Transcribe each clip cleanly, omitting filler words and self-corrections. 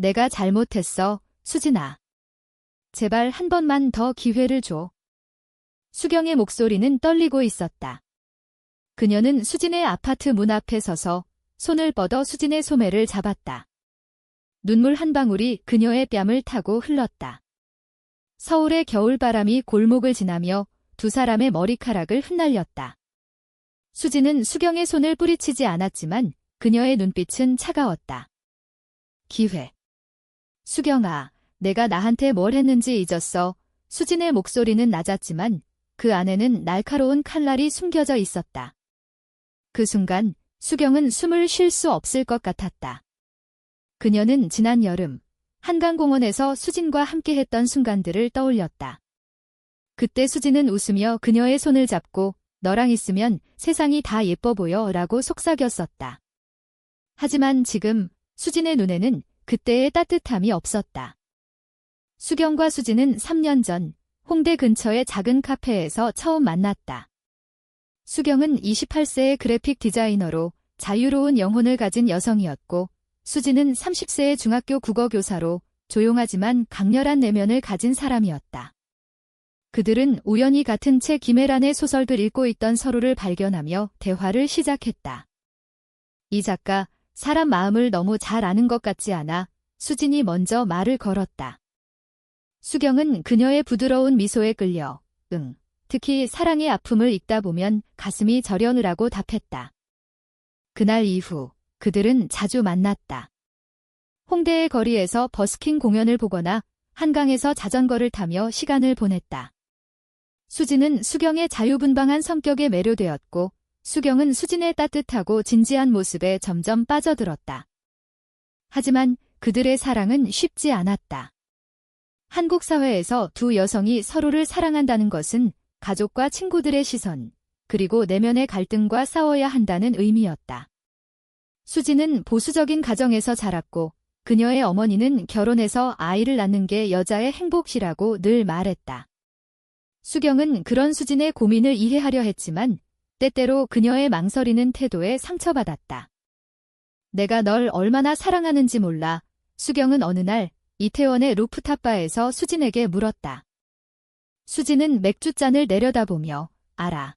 내가 잘못했어, 수진아. 제발 한 번만 더 기회를 줘. 수경의 목소리는 떨리고 있었다. 그녀는 수진의 아파트 문 앞에 서서 손을 뻗어 수진의 소매를 잡았다. 눈물 한 방울이 그녀의 뺨을 타고 흘렀다. 서울의 겨울바람이 골목을 지나며 두 사람의 머리카락을 흩날렸다. 수진은 수경의 손을 뿌리치지 않았지만 그녀의 눈빛은 차가웠다. 기회. 수경아, 내가 나한테 뭘 했는지 잊었어. 수진의 목소리는 낮았지만 그 안에는 날카로운 칼날이 숨겨져 있었다. 그 순간 수경은 숨을 쉴 수 없을 것 같았다. 그녀는 지난 여름 한강공원에서 수진과 함께했던 순간들을 떠올렸다. 그때 수진은 웃으며 그녀의 손을 잡고 너랑 있으면 세상이 다 예뻐 보여 라고 속삭였었다. 하지만 지금 수진의 눈에는 그때의 따뜻함이 없었다. 수경과 수진은 3년 전 홍대 근처의 작은 카페에서 처음 만났다. 수경은 28세의 그래픽 디자이너로 자유로운 영혼을 가진 여성이었고 수진은 30세의 중학교 국어교사로 조용하지만 강렬한 내면을 가진 사람이었다. 그들은 우연히 같은 책 김혜란의 소설들 읽고 있던 서로를 발견하며 대화를 시작했다. 이 작가, 사람 마음을 너무 잘 아는 것 같지 않아? 수진이 먼저 말을 걸었다. 수경은 그녀의 부드러운 미소에 끌려 응, 특히 사랑의 아픔을 읽다 보면 가슴이 저려느라고 답했다. 그날 이후 그들은 자주 만났다. 홍대의 거리에서 버스킹 공연을 보거나 한강에서 자전거를 타며 시간을 보냈다. 수진은 수경의 자유분방한 성격에 매료되었고 수경은 수진의 따뜻하고 진지한 모습에 점점 빠져들었다. 하지만 그들의 사랑은 쉽지 않았다. 한국 사회에서 두 여성이 서로를 사랑한다는 것은 가족과 친구들의 시선, 그리고 내면의 갈등과 싸워야 한다는 의미였다. 수진은 보수적인 가정에서 자랐고 그녀의 어머니는 결혼해서 아이를 낳는 게 여자의 행복이라고 늘 말했다. 수경은 그런 수진의 고민을 이해하려 했지만 때때로 그녀의 망설이는 태도에 상처받았다. 내가 널 얼마나 사랑하는지 몰라. 수경은 어느 날 이태원의 루프탑바에서 수진에게 물었다. 수진은 맥주잔을 내려다보며 알아.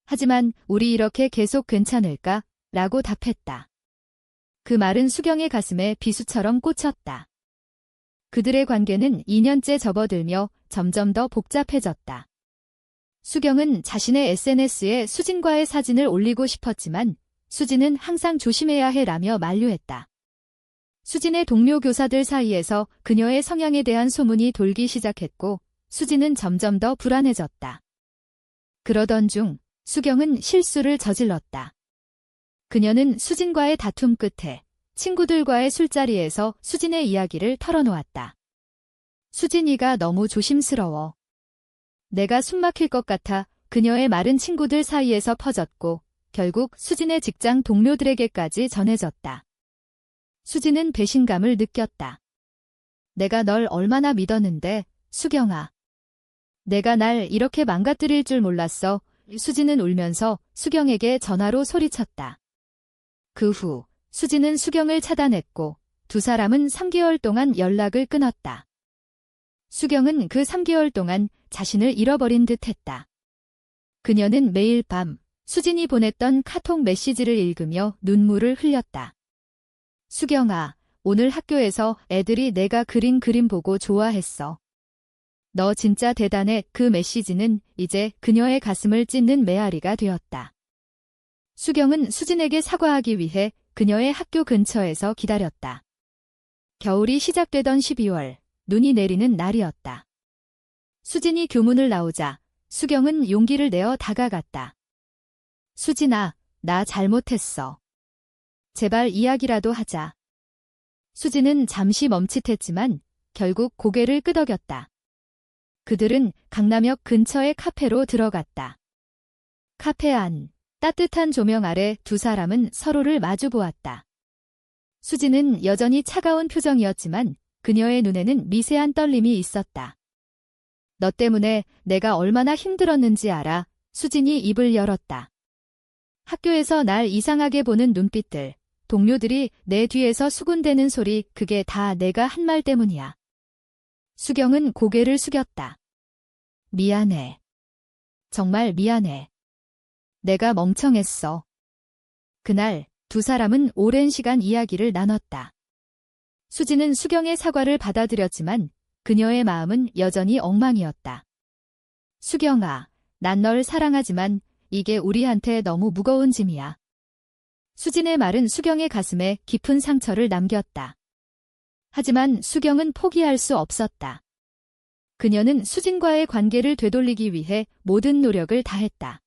하지만 우리 이렇게 계속 괜찮을까? 라고 답했다. 그 말은 수경의 가슴에 비수처럼 꽂혔다. 그들의 관계는 2년째 접어들며 점점 더 복잡해졌다. 수경은 자신의 SNS에 수진과의 사진을 올리고 싶었지만 수진은 항상 조심해야 해라며 만류했다. 수진의 동료 교사들 사이에서 그녀의 성향에 대한 소문이 돌기 시작했고 수진은 점점 더 불안해졌다. 그러던 중 수경은 실수를 저질렀다. 그녀는 수진과의 다툼 끝에 친구들과의 술자리에서 수진의 이야기를 털어놓았다. 수진이가 너무 조심스러워. 내가 숨막힐 것 같아. 그녀의 말은 친구들 사이에서 퍼졌고 결국 수진의 직장 동료들에게까지 전해졌다. 수진은 배신감을 느꼈다. 내가 널 얼마나 믿었는데, 수경아. 내가 날 이렇게 망가뜨릴 줄 몰랐어. 수진은 울면서 수경에게 전화로 소리쳤다. 그 후 수진은 수경을 차단했고 두 사람은 3개월 동안 연락을 끊었다. 수경은 그 3개월 동안 자신을 잃어버린 듯 했다. 그녀는 매일 밤 수진이 보냈던 카톡 메시지를 읽으며 눈물을 흘렸다. 수경아, 오늘 학교에서 애들이 내가 그린 그림 보고 좋아했어. 너 진짜 대단해. 그 메시지는 이제 그녀의 가슴을 찢는 메아리가 되었다. 수경은 수진에게 사과하기 위해 그녀의 학교 근처에서 기다렸다. 겨울이 시작되던 12월, 눈이 내리는 날이었다. 수진이 교문을 나오자 수경은 용기를 내어 다가갔다. 수진아, 나 잘못했어. 제발 이야기라도 하자. 수진은 잠시 멈칫했지만 결국 고개를 끄덕였다. 그들은 강남역 근처의 카페로 들어갔다. 카페 안, 따뜻한 조명 아래 두 사람은 서로를 마주 보았다. 수진은 여전히 차가운 표정이었지만 그녀의 눈에는 미세한 떨림이 있었다. 너 때문에 내가 얼마나 힘들었는지 알아. 수진이 입을 열었다. 학교에서 날 이상하게 보는 눈빛들, 동료들이 내 뒤에서 수군대는 소리, 그게 다 내가 한 말 때문이야. 수경은 고개를 숙였다. 미안해. 정말 미안해. 내가 멍청했어. 그날 두 사람은 오랜 시간 이야기를 나눴다. 수지는 수경의 사과를 받아들였지만 그녀의 마음은 여전히 엉망이었다. 수경아, 난 널 사랑하지만 이게 우리한테 너무 무거운 짐이야. 수진의 말은 수경의 가슴에 깊은 상처를 남겼다. 하지만 수경은 포기할 수 없었다. 그녀는 수진과의 관계를 되돌리기 위해 모든 노력을 다했다.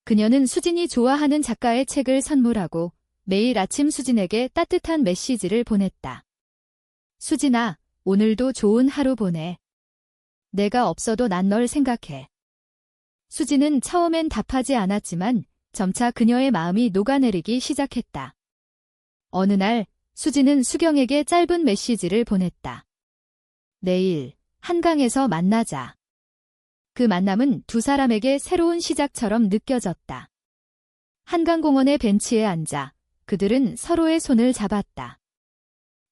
그녀는 수진이 좋아하는 작가의 책을 선물하고 매일 아침 수진에게 따뜻한 메시지를 보냈다. 수진아, 오늘도 좋은 하루 보내. 내가 없어도 난 널 생각해. 수진은 처음엔 답하지 않았지만 점차 그녀의 마음이 녹아내리기 시작했다. 어느 날 수진은 수경에게 짧은 메시지를 보냈다. 내일 한강에서 만나자. 그 만남은 두 사람에게 새로운 시작처럼 느껴졌다. 한강공원의 벤치에 앉아 그들은 서로의 손을 잡았다.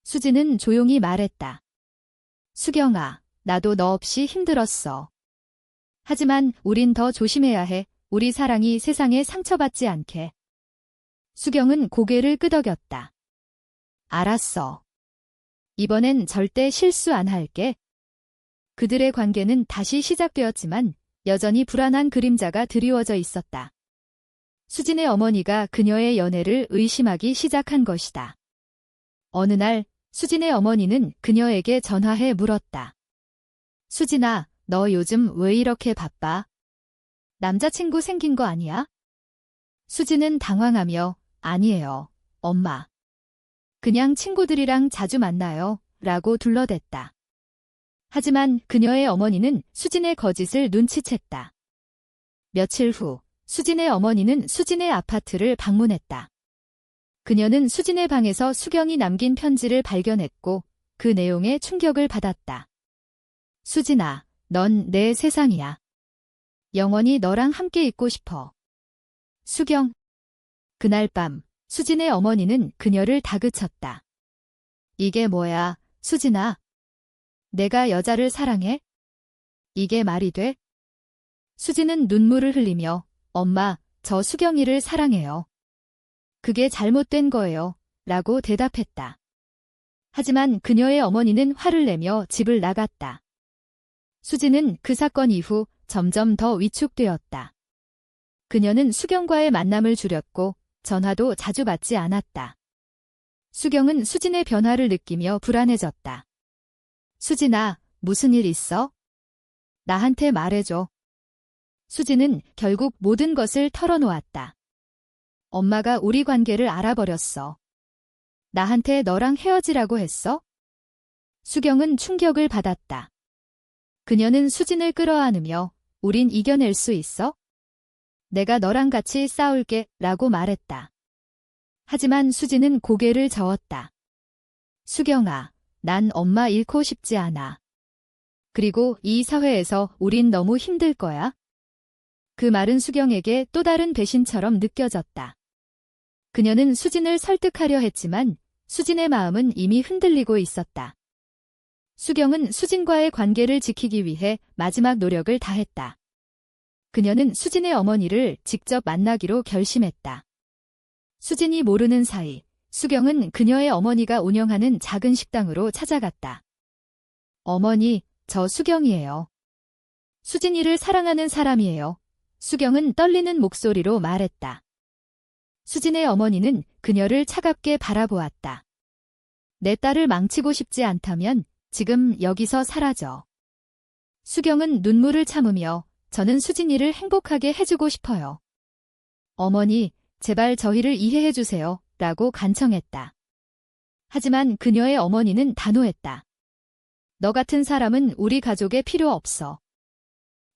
수진은 조용히 말했다. 수경아, 나도 너 없이 힘들었어. 하지만 우린 더 조심해야 해. 우리 사랑이 세상에 상처받지 않게. 수경은 고개를 끄덕였다. 알았어. 이번엔 절대 실수 안 할게. 그들의 관계는 다시 시작되었지만 여전히 불안한 그림자가 드리워져 있었다. 수진의 어머니가 그녀의 연애를 의심하기 시작한 것이다. 어느 날 수진의 어머니는 그녀에게 전화해 물었다. 수진아, 너 요즘 왜 이렇게 바빠? 남자친구 생긴 거 아니야? 수진은 당황하며 아니에요, 엄마. 그냥 친구들이랑 자주 만나요, 라고 둘러댔다. 하지만 그녀의 어머니는 수진의 거짓을 눈치챘다. 며칠 후 수진의 어머니는 수진의 아파트를 방문했다. 그녀는 수진의 방에서 수경이 남긴 편지를 발견했고 그 내용에 충격을 받았다. 수진아, 넌 내 세상이야. 영원히 너랑 함께 있고 싶어. 수경. 그날 밤 수진의 어머니는 그녀를 다그쳤다. 이게 뭐야, 수진아? 내가 여자를 사랑해? 이게 말이 돼? 수진은 눈물을 흘리며 엄마, 저 수경이를 사랑해요. 그게 잘못된 거예요, 라고 대답했다. 하지만 그녀의 어머니는 화를 내며 집을 나갔다. 수진은 그 사건 이후 점점 더 위축되었다. 그녀는 수경과의 만남을 줄였고 전화도 자주 받지 않았다. 수경은 수진의 변화를 느끼며 불안해졌다. 수진아, 무슨 일 있어? 나한테 말해줘. 수진은 결국 모든 것을 털어놓았다. 엄마가 우리 관계를 알아버렸어. 나한테 너랑 헤어지라고 했어? 수경은 충격을 받았다. 그녀는 수진을 끌어안으며 우린 이겨낼 수 있어? 내가 너랑 같이 싸울게 라고 말했다. 하지만 수진은 고개를 저었다. 수경아, 난 엄마 잃고 싶지 않아. 그리고 이 사회에서 우린 너무 힘들 거야. 그 말은 수경에게 또 다른 배신처럼 느껴졌다. 그녀는 수진을 설득하려 했지만 수진의 마음은 이미 흔들리고 있었다. 수경은 수진과의 관계를 지키기 위해 마지막 노력을 다했다. 그녀는 수진의 어머니를 직접 만나기로 결심했다. 수진이 모르는 사이 수경은 그녀의 어머니가 운영하는 작은 식당으로 찾아갔다. 어머니, 저 수경이에요. 수진이를 사랑하는 사람이에요. 수경은 떨리는 목소리로 말했다. 수진의 어머니는 그녀를 차갑게 바라보았다. 내 딸을 망치고 싶지 않다면 지금 여기서 사라져. 수경은 눈물을 참으며 저는 수진이를 행복하게 해주고 싶어요. 어머니, 제발 저희를 이해해 주세요. 라고 간청했다. 하지만 그녀의 어머니는 단호했다. 너 같은 사람은 우리 가족에 필요 없어.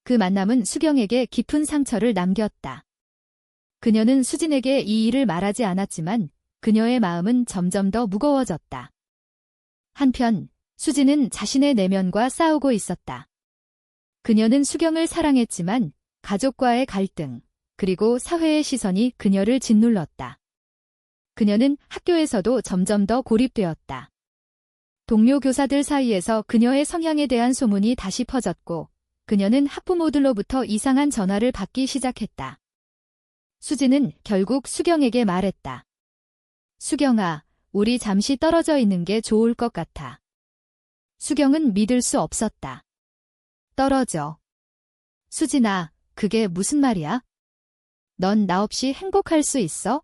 그 만남은 수경에게 깊은 상처를 남겼다. 그녀는 수진에게 이 일을 말하지 않았지만 그녀의 마음은 점점 더 무거워졌다. 한편 수진은 자신의 내면과 싸우고 있었다. 그녀는 수경을 사랑했지만 가족과의 갈등, 그리고 사회의 시선이 그녀를 짓눌렀다. 그녀는 학교에서도 점점 더 고립되었다. 동료 교사들 사이에서 그녀의 성향에 대한 소문이 다시 퍼졌고, 그녀는 학부모들로부터 이상한 전화를 받기 시작했다. 수지는 결국 수경에게 말했다. 수경아, 우리 잠시 떨어져 있는 게 좋을 것 같아. 수경은 믿을 수 없었다. 떨어져. 수진아, 그게 무슨 말이야? 넌 나 없이 행복할 수 있어?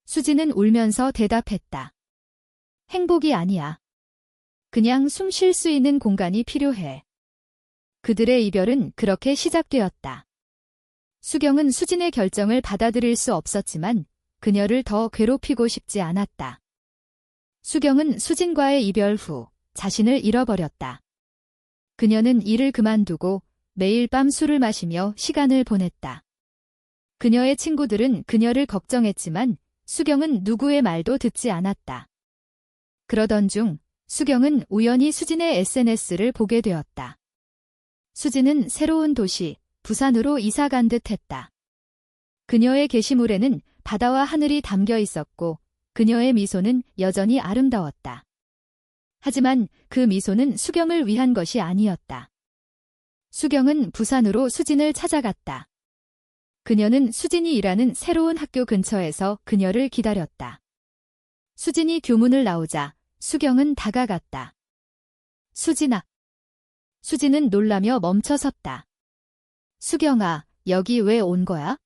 수지는 울면서 대답했다. 행복이 아니야. 그냥 숨 쉴 수 있는 공간이 필요해. 그들의 이별은 그렇게 시작되었다. 수경은 수진의 결정을 받아들일 수 없었지만 그녀를 더 괴롭히고 싶지 않았다. 수경은 수진과의 이별 후 자신을 잃어버렸다. 그녀는 일을 그만두고 매일 밤 술을 마시며 시간을 보냈다. 그녀의 친구들은 그녀를 걱정했지만 수경은 누구의 말도 듣지 않았다. 그러던 중 수경은 우연히 수진의 SNS를 보게 되었다. 수진은 새로운 도시, 부산으로 이사 간 듯 했다. 그녀의 게시물에는 바다와 하늘이 담겨 있었고 그녀의 미소는 여전히 아름다웠다. 하지만 그 미소는 수경을 위한 것이 아니었다. 수경은 부산으로 수진을 찾아갔다. 그녀는 수진이 일하는 새로운 학교 근처에서 그녀를 기다렸다. 수진이 교문을 나오자 수경은 다가갔다. 수진아. 수진은 놀라며 멈춰섰다. 수경아, 여기 왜 온 거야?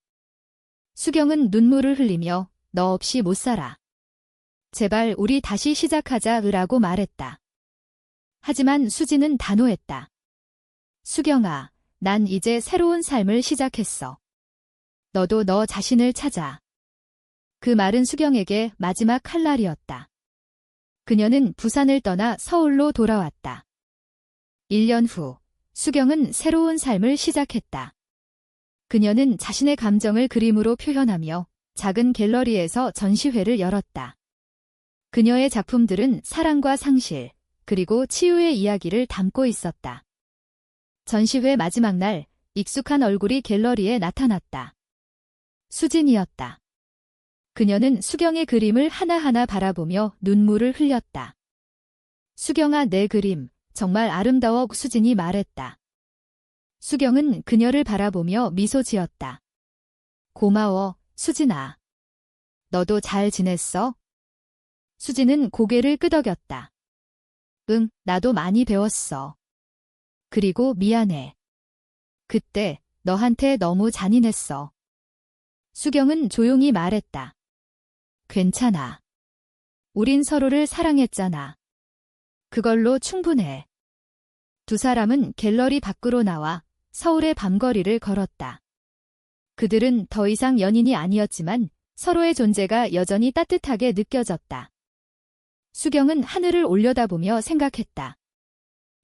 수경은 눈물을 흘리며 너 없이 못 살아. 제발 우리 다시 시작하자라고 말했다. 하지만 수진은 단호했다. 수경아, 난 이제 새로운 삶을 시작했어. 너도 너 자신을 찾아. 그 말은 수경에게 마지막 칼날이었다. 그녀는 부산을 떠나 서울로 돌아왔다. 1년 후, 수경은 새로운 삶을 시작했다. 그녀는 자신의 감정을 그림으로 표현하며 작은 갤러리에서 전시회를 열었다. 그녀의 작품들은 사랑과 상실, 그리고 치유의 이야기를 담고 있었다. 전시회 마지막 날, 익숙한 얼굴이 갤러리에 나타났다. 수진이었다. 그녀는 수경의 그림을 하나하나 바라보며 눈물을 흘렸다. 수경아, 내 그림, 정말 아름다워. 수진이 말했다. 수경은 그녀를 바라보며 미소 지었다. 고마워, 수진아. 너도 잘 지냈어? 수진은 고개를 끄덕였다. 응, 나도 많이 배웠어. 그리고 미안해. 그때 너한테 너무 잔인했어. 수경은 조용히 말했다. 괜찮아. 우린 서로를 사랑했잖아. 그걸로 충분해. 두 사람은 갤러리 밖으로 나와 서울의 밤거리를 걸었다. 그들은 더 이상 연인이 아니었지만 서로의 존재가 여전히 따뜻하게 느껴졌다. 수경은 하늘을 올려다보며 생각했다.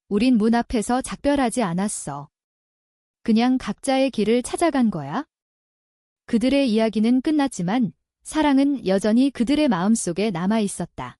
우린 문 앞에서 작별하지 않았어. 그냥 각자의 길을 찾아간 거야. 그들의 이야기는 끝났지만 사랑은 여전히 그들의 마음속에 남아 있었다.